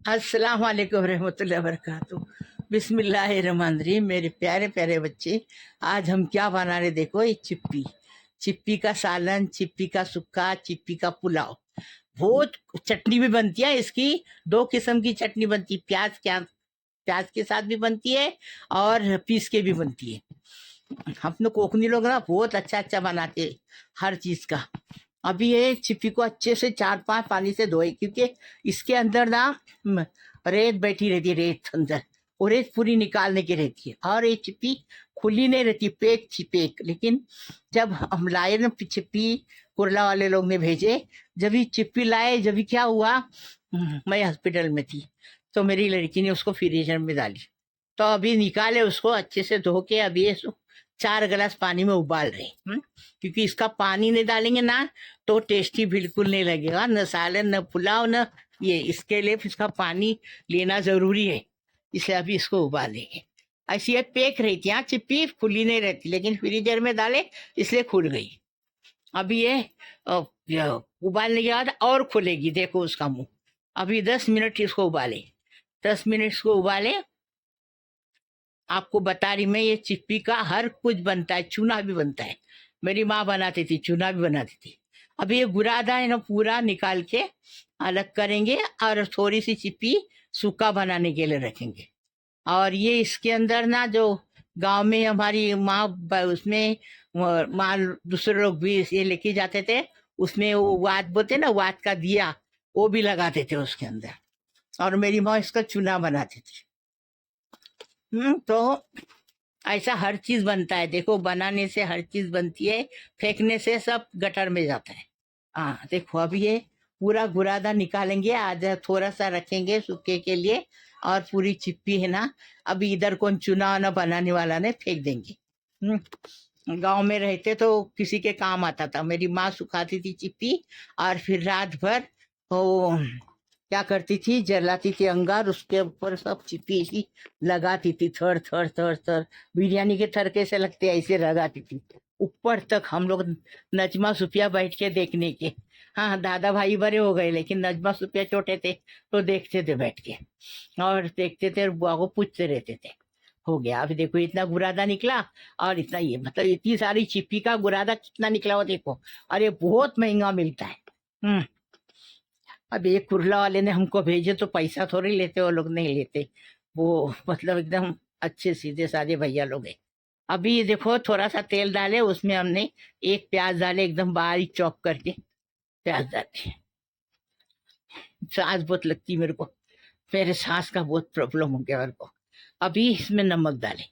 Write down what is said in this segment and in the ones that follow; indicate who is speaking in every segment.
Speaker 1: अस्सलाम वालेकुम रहमतुल्लाहि वबरकातुहू। बिस्मिल्लाहिर्रहमानिर्रहीम। मेरे प्यारे प्यारे बच्चे, आज हम क्या बना रहे देखो। ये चिप्पी, चिप्पी का सालन, चिप्पी का सुक्का, चिप्पी का पुलाव। बहुत चटनी भी बनती है इसकी। दो किस्म की चटनी बनती है, प्याज के साथ भी बनती है और पीस के भी बनती है। हम लोग कोकनी लोग ना बहुत अच्छा अच्छा बनाते हैं हर चीज का। अभी ये चिप्पी को अच्छे से 4-5 पानी से धोए, क्योंकि इसके अंदर ना रेत बैठी रहती है, रेत अंदर। वो रेत पूरी निकालने की रहती है। और ये चिप्पी खुली नहीं रहती, पैक थी पैक। लेकिन जब हम लाए ना चिप्पी, कुरला वाले लोग ने भेजे, जब ये चिप्पी लाए, जब क्या हुआ, मैं हॉस्पिटल में थी तो मेरी लड़की ने उसको फ्रीजर में डाली। तो अभी निकाले उसको अच्छे से धो के, अभी ये 4 गिलास पानी में उबाल रहे। क्योंकि इसका पानी नहीं डालेंगे ना तो टेस्टी बिल्कुल नहीं लगेगा, न सालन न पुलाव न ये। इसके लिए इसका पानी लेना जरूरी है, इसलिए अभी इसको उबालेंगे। ऐसी ये पैक रहती है चिप्पी, खुली नहीं रहती, लेकिन फ्रीजर में डाले इसलिए खुल गई। अभी ये उबालने के बाद और खुलेगी, देखो उसका मुंह। अभी 10 मिनट इसको उबाले, 10 मिनट इसको उबाले। आपको बता रही मैं, ये चिप्पी का हर कुछ बनता है, चूना भी बनता है। मेरी माँ बनाती थी, चूना भी बनाती थी। अभी ये बुरादा है ना, पूरा निकाल के अलग करेंगे और थोड़ी सी चिप्पी सूखा बनाने के लिए रखेंगे। और ये इसके अंदर ना, जो गांव में हमारी माँ उसमें माँ दूसरे लोग भी ये लेके जाते थे, उसमें वो वात बोलते ना, वात का दिया, वो भी लगाते थे उसके अंदर। और मेरी माँ इसका चूना बनाती थी। तो ऐसा हर चीज बनता है, देखो बनाने से हर चीज बनती है, फेंकने से सब गटर में जाता है। हाँ देखो, अभी ये पूरा गुरादा निकालेंगे, आज थोड़ा सा रखेंगे सूखे के लिए। और पूरी चिप्पी है ना, अभी इधर कौन चुना ना बनाने वाला ने फेंक देंगे। गांव में रहते तो किसी के काम आता था। मेरी माँ सुखाती थी चिप्पी, और फिर रात भर वो क्या करती थी, जलाती थी अंगार, उसके ऊपर सब चिप्पी ऐसी लगाती थी, थर थर थर थर, बिरयानी के थर कैसे लगते हैं ऐसे लगाती थी ऊपर तक। हम लोग नजमा सुफिया बैठ के देखने के। हाँ, दादा भाई बड़े हो गए, लेकिन नजमा सुफिया छोटे थे तो देखते थे बैठ के, और देखते थे और बुआ को पूछते रहते थे। हो गया, अभी देखो इतना गुरादा निकला। और इतना, ये मतलब इतनी सारी चिप्पी का गुरादा कितना निकला हो देखो। और ये बहुत महंगा मिलता है। अब ये कुरला वाले ने हमको भेजे तो पैसा थोड़ी लेते, वो लोग नहीं लेते। वो मतलब एकदम अच्छे सीधे साधे भैया लोग हैं। अभी ये देखो, थोड़ा सा तेल डाले, उसमें हमने एक प्याज डाले, एकदम बारीक चॉप करके प्याज डाले। सांस बहुत लगती मेरे को, मेरे सांस का बहुत प्रॉब्लम हो गया मेरे को। अभी इसमें नमक डाले।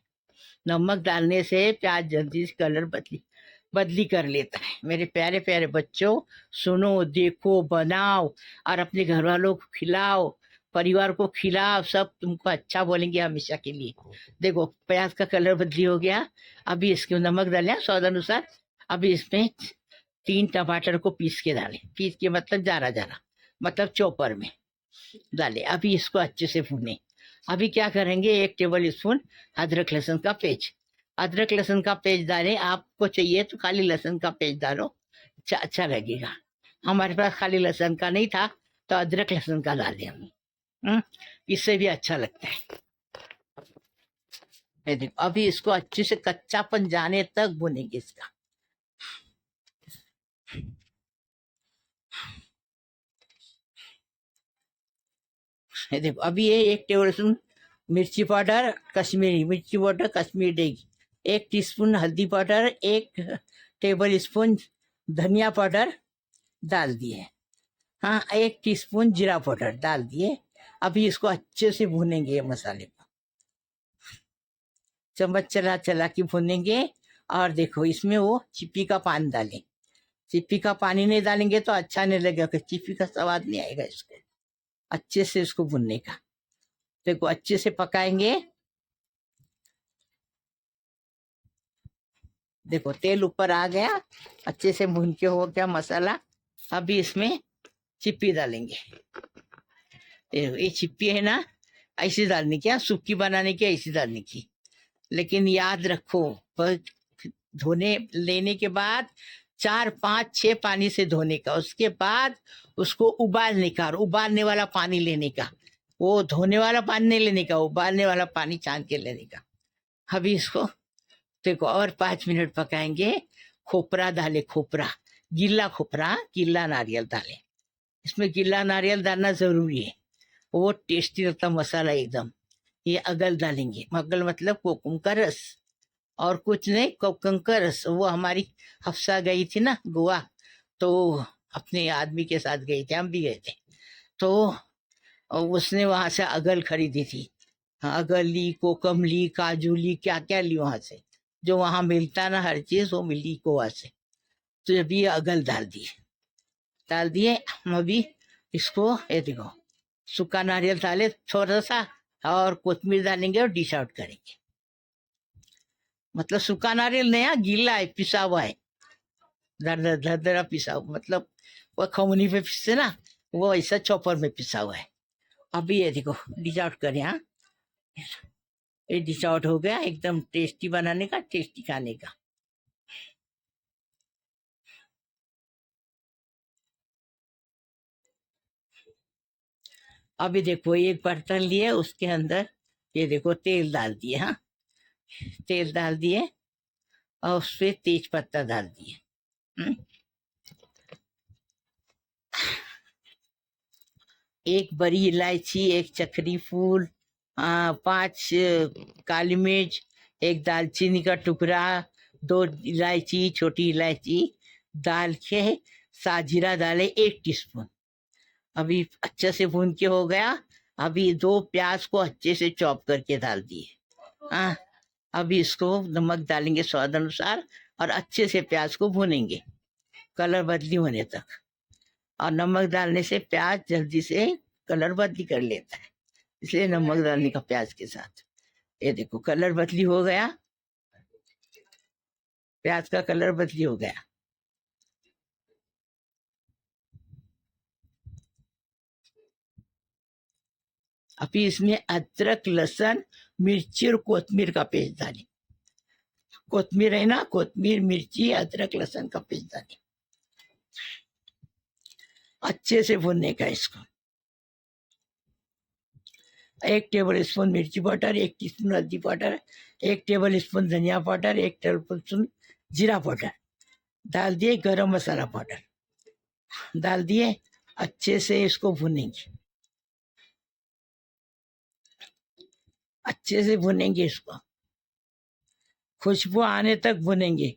Speaker 1: नमक डालने से प्याज जल्दी से कलर बदली बदली कर लेता है। मेरे प्यारे प्यारे बच्चों, सुनो, देखो, बनाओ और अपने घर वालों को खिलाओ, परिवार को खिलाओ, सब तुमको अच्छा बोलेंगे हमेशा के लिए। देखो प्याज का कलर बदली हो गया। अभी इसके नमक डालें स्वाद अनुसार। अभी इसमें 3 टमाटर को पीस के डालें, पीस के मतलब जारा जारा, मतलब चॉपर में डाले। अभी इसको अच्छे से भूने। अभी क्या करेंगे, 1 टेबल स्पून अदरक लहसुन का पेस्ट, अदरक लहसुन का पेस्ट डालें। आपको चाहिए तो खाली लहसुन का पेस्ट डालो, अच्छा लगेगा। हमारे पास खाली लहसुन का नहीं था तो अदरक लहसुन का डाले हम। इससे भी अच्छा लगता है। ये देखो, अभी इसको अच्छे से कच्चापन जाने तक भुनेंगे इसका। ये देखो, अभी ये 1 टेबल स्पून मिर्ची पाउडर, कश्मीरी मिर्ची पाउडर, कश्मीरी, 1 टीस्पून हल्दी पाउडर, 1 टेबल स्पून धनिया पाउडर डाल दिए। हाँ, 1 टीस्पून जीरा पाउडर डाल दिए। अभी इसको अच्छे से भूनेंगे, ये मसाले को चम्मच चला चला के भूनेंगे। और देखो, इसमें वो चिप्पी का पानी डालें। चिप्पी का पानी नहीं डालेंगे तो अच्छा नहीं लगेगा, चिप्पी का स्वाद नहीं आएगा इसको। अच्छे से इसको भूनने का, देखो अच्छे से पकाएंगे। देखो तेल ऊपर आ गया, अच्छे से भून के हो गया मसाला। अभी इसमें चिप्पी डालेंगे। ये चिप्पी है ना, ऐसी डालनी की, सूखी बनाने की ऐसी डालने की। लेकिन याद रखो, धोने लेने के बाद 4-5-6 पानी से धोने का, उसके बाद उसको उबालने का, और उबालने वाला पानी लेने का। वो धोने वाला पानी नहीं लेने का, उबालने वाला पानी छान के लेने का। अभी इसको देखो और 5 मिनट पकाएंगे। खोपरा डाले, खोपरा, गीला नारियल डाले। इसमें गीला नारियल डालना जरूरी है, वो टेस्टी लगता मसाला एकदम। ये अगल डालेंगे, अगल मतलब कोकुम का रस, और कुछ नहीं, कोकुम का रस। वो हमारी हफ्सा गई थी ना गोवा, तो अपने आदमी के साथ गई थी, हम भी गए थे, तो उसने वहां से अगल खरीदी थी। हाँ, अगल ली, कोकम ली, काजू ली, क्या क्या ली वहां से, जो वहां मिलता ना हर चीज वो मिली गोवा से। तो अभी ये अगल डाल दिए हम अभी। इसको ये देखो, सूखा नारियल डाले थोड़ा सा, और कोथमीर डालेंगे और डिश आउट करेंगे। मतलब सूखा नारियल नया गीला है, पिसा हुआ है, दरदरा पिसा हुआ, मतलब वो खमनी पे पिसते ना, वो ऐसा चॉपर में पिसा हुआ है। अभी ये देखो डिश आउट करें। हाँ, ये डिश आउट हो गया, एकदम टेस्टी बनाने का, टेस्टी खाने का। अभी देखो एक बर्तन लिए, उसके अंदर ये देखो तेल डाल दिए। हाँ, तेल डाल दिए और उसपे तेज पत्ता डाल दिए। हम्म, एक बड़ी इलायची, एक चक्री फूल, 5 काली मिर्च, एक दालचीनी का टुकड़ा, 2 इलायची, छोटी इलायची डाल के, साजीरा डाले 1 टीस्पून। अभी अच्छे से भून के हो गया। अभी 2 प्याज को अच्छे से चॉप करके डाल दिए। हाँ, अभी इसको नमक डालेंगे स्वाद अनुसार, और अच्छे से प्याज को भूनेंगे कलर बदली होने तक। और नमक डालने से प्याज जल्दी से कलर बदली कर लेता है, इसलिए नमक डालने का प्याज के साथ। ये देखो कलर बदली हो गया, प्याज का कलर बदली हो गया। अभी इसमें अदरक, लहसुन, मिर्ची और कोथमीर का पेस्ट डालें। कोथमीर है ना, कोथमीर, मिर्ची, अदरक, लहसुन का पेस्ट डालें। अच्छे से भूनने का इसको। 1 टेबल स्पून मिर्ची पाउडर, 1 टीस्पून हल्दी पाउडर, 1 टेबल स्पून धनिया पाउडर, 1 टेबल स्पून जीरा पाउडर डाल दिए। गरम मसाला पाउडर डाल दिए। अच्छे से इसको भूनेंगे, अच्छे से भुनेंगे इसको, खुशबू आने तक भुनेंगे।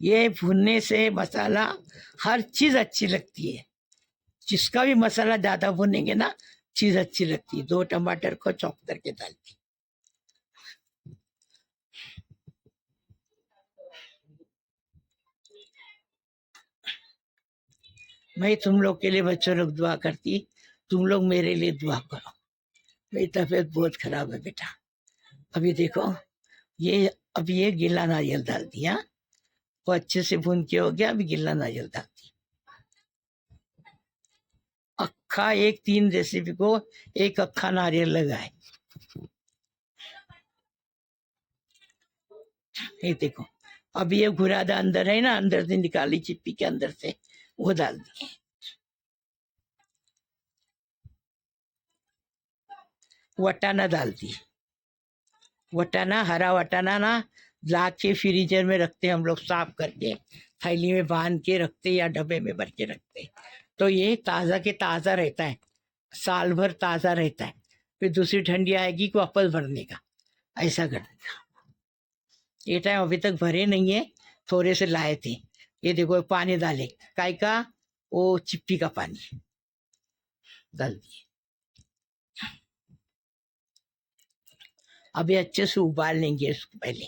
Speaker 1: ये भुनने से मसाला हर चीज अच्छी लगती है। जिसका भी मसाला ज्यादा भुनेंगे ना, चीज अच्छी लगती है। 2 टमाटर को चॉप करके डाल दी। मैं तुम लोग के लिए बच्चों लोग दुआ करती, तुम लोग मेरे लिए दुआ करो। मेरी तबीयत बहुत खराब है बेटा। अभी देखो ये, अभी ये गीला नारियल डाल दिया, वो अच्छे से भून के हो गया। अभी गीला नारियल डाल दिया। अक्खा एक 3 रेसिपी को एक अक्खा नारियल लगाए। ये देखो, अब ये घुरादा अंदर है ना, अंदर से निकाली चिप्पी के अंदर से, वो डाल दिए। वटाना डाल दिए। वटाना, हरा वटाना ना, ला के फ्रीजर में रखते हम लोग, साफ करके थैली में बांध के रखते या डब्बे में भर के रखते, तो ये ताज़ा के ताज़ा रहता है, साल भर ताज़ा रहता है। फिर दूसरी ठंडी आएगी को वापस भरने का, ऐसा करने का। ये टाइम अभी तक भरे नहीं है, थोड़े से लाए थे। ये देखो पानी डाले, काय का, वो चिप्पी का पानी डाल दिए। अभी अच्छे से उबाल लेंगे इसको पहले।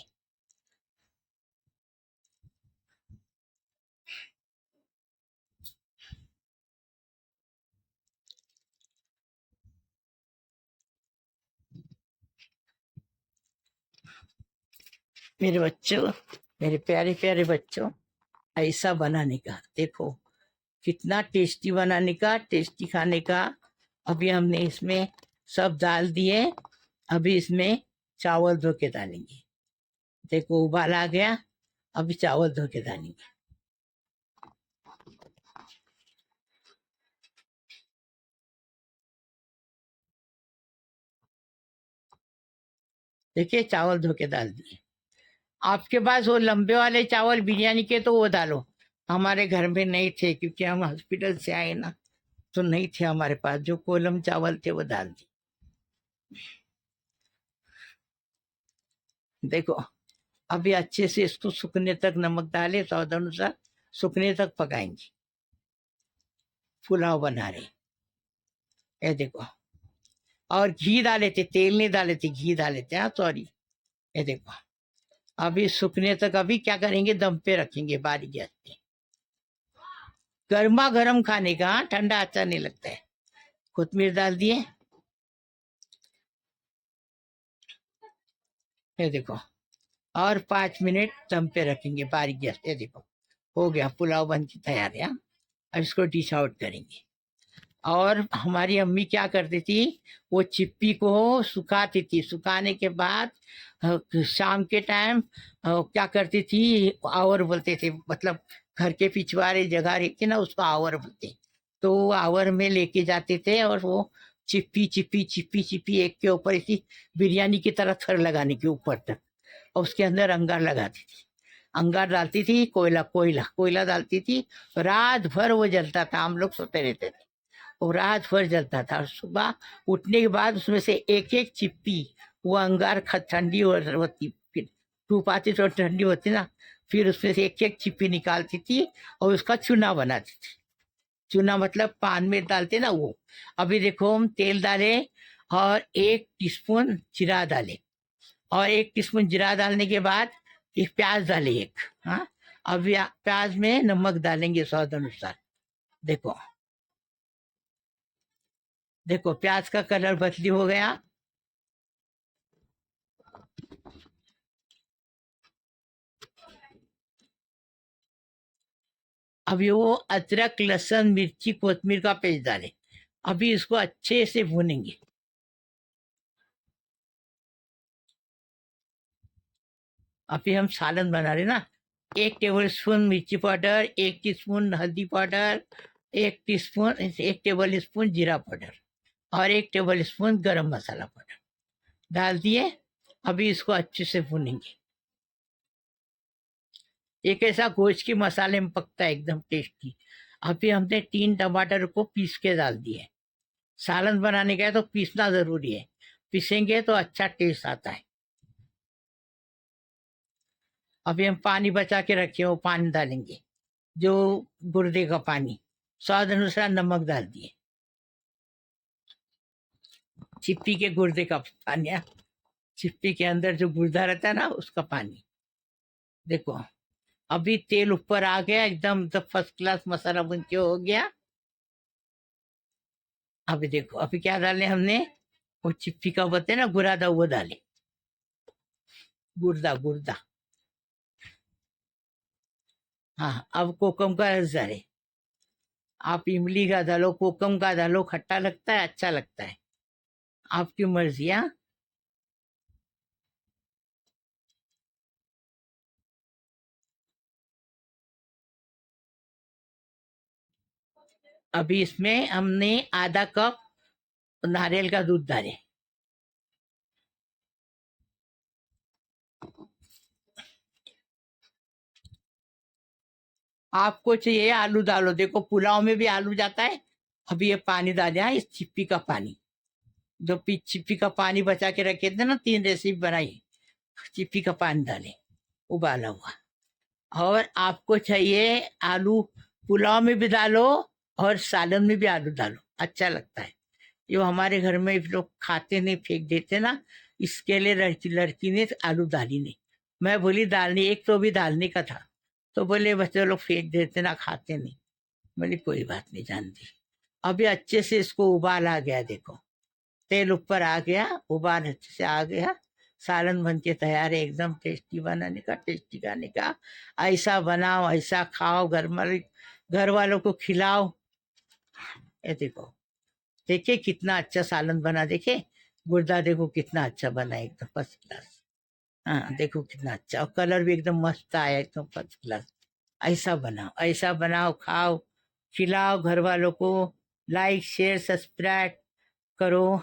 Speaker 1: मेरे बच्चों, मेरे प्यारे प्यारे बच्चों, ऐसा बनाने का देखो, कितना टेस्टी बनाने का, टेस्टी खाने का। अभी हमने इसमें सब डाल दिए। अभी इसमें चावल धो के डालेंगे। देखो उबाल आ गया, अभी चावल धो के डालेंगे। देखिए चावल धो के डाल दिए। आपके पास वो लंबे वाले चावल बिरयानी के तो वो डालो, हमारे घर में नहीं थे क्योंकि हम हॉस्पिटल से आए ना, तो नहीं थे हमारे पास। जो कोलम चावल थे वो डाल दिए। देखो अभी अच्छे से इसको सूखने तक नमक डाले स्वाद अनुसार, सूखने तक पकाएंगे। पुलाव बना रहे, ये देखो। और घी डाले थे, तेल नहीं डाले थे, घी डाले थे। हाँ सॉरी, ये देखो। अभी सूखने तक अभी क्या करेंगे, दम पे रखेंगे बारीक गैस पे। गर्मा गर्म खाने का, हाँ, ठंडा अच्छा नहीं लगता है। कोथमीर डाल दिए, ये देखो। और 5 मिनट दम पे रखेंगे बारीक गैस पे। देखो हो गया, पुलाव बन के तैयार है। हाँ? अब इसको डिश आउट करेंगे। और हमारी अम्मी क्या करती थी, वो चिप्पी को सुखाती थी। सुखाने के बाद शाम के टाइम क्या करती थी, आवर बोलते थे, मतलब घर के पिछवाड़े जगह रहती ना, उसको आवर बोलते। तो वो आवर में लेके जाते थे और वो चिप्पी चिप्पी चिप्पी चिप्पी एक के ऊपर इसी बिरयानी की तरह थर लगाने के ऊपर तक, और उसके अंदर अंगार लगाती थी। अंगार डालती थी, कोयला कोयला कोयला डालती थी। रात भर वो जलता था, हम लोग सोते रहते थे। वो रात भर जलता था। और सुबह उठने के बाद उसमें से एक एक चिप्पी, वो अंगार ठंडी होती, फिर धूप आती तो ठंडी होती ना, फिर उसमें से एक एक चिप्पी निकालती थी और उसका चूना बनाती थी। चूना मतलब पान में डालते ना वो। अभी देखो हम तेल डाले और 1 टीस्पून जीरा डाले, और 1 टीस्पून जीरा डालने के बाद एक प्याज डाले एक। हाँ, अभी प्याज में नमक डालेंगे स्वाद अनुसार। देखो देखो प्याज का कलर बदली हो गया। अभी वो अदरक लहसुन मिर्ची कोतमीर का पेस्ट डाले। अभी इसको अच्छे से भूनेंगे। अभी हम सालन बना रहे ना। 1 टेबल स्पून मिर्ची पाउडर, 1 टीस्पून हल्दी पाउडर, 1 टेबल स्पून जीरा पाउडर, और 1 टेबल स्पून गरम मसाला पाउडर डाल दिए। अभी इसको अच्छे से भूनेंगे। एक ऐसा गोश्त के मसाले में पकता है, एकदम टेस्टी। अभी हमने 3 टमाटर को पीस के डाल दिए। सालन बनाने का है तो पीसना जरूरी है, पीसेंगे तो अच्छा टेस्ट आता है। अभी हम पानी बचा के रखे, वो पानी डालेंगे, जो गुर्दे का पानी। स्वाद अनुसार नमक डाल दिए। चिप्पी के गुर्दे का पानी, हाँ। चिप्पी के अंदर जो गुर्दा रहता है ना, उसका पानी। देखो अभी तेल ऊपर आ गया एकदम, तो फर्स्ट क्लास मसाला बन के हो गया। अभी देखो अभी क्या डाले हमने, वो चिप्पी का बोलते हैं ना गुरादा, वो डाले। गुर्दा गुर्दा, हाँ। अब कोकम का रस डाले। आप इमली का डालो, कोकम का डालो, खट्टा लगता है, अच्छा लगता है, आपकी मर्जी। हाँ, अभी इसमें हमने आधा कप नारियल का दूध डाले। आपको चाहिए आलू डालो, देखो पुलाव में भी आलू जाता है। अभी ये पानी डाले, हाँ, इस चिप्पी का पानी, जो चिप्पी का पानी बचा के रखे थे ना, 3 रेसिपी बनाई, चिप्पी का पानी डाले उबाला हुआ। और आपको चाहिए आलू, पुलाव में भी डालो और सालन में भी आलू डालो, अच्छा लगता है। जो हमारे घर में लोग खाते नहीं, फेंक देते ना, इसके लिए लड़की लड़की ने आलू डाली नहीं। मैं बोली डालनी, एक तो भी डालने का था, तो बोले बच्चे लोग फेंक देते ना, खाते नहीं। बोली कोई बात नहीं, जानती। अभी अच्छे से इसको उबाल आ गया, देखो तेल ऊपर आ गया, उबाल अच्छे से आ गया। सालन बन के तैयार है, एकदम टेस्टी बनाने का, टेस्टी खाने का। ऐसा बनाओ, ऐसा खाओ, घर वालों को खिलाओ। ये देखो, देखिए कितना अच्छा सालन बना, देखे गुर्दा देखो कितना अच्छा बना, एकदम फर्स्ट क्लास। हाँ देखो कितना अच्छा, और कलर भी एकदम मस्त आया, एकदम फर्स्ट क्लास। ऐसा बनाओ, ऐसा बनाओ, खाओ, खिलाओ घर वालों को। लाइक शेयर सब्सक्राइब करो।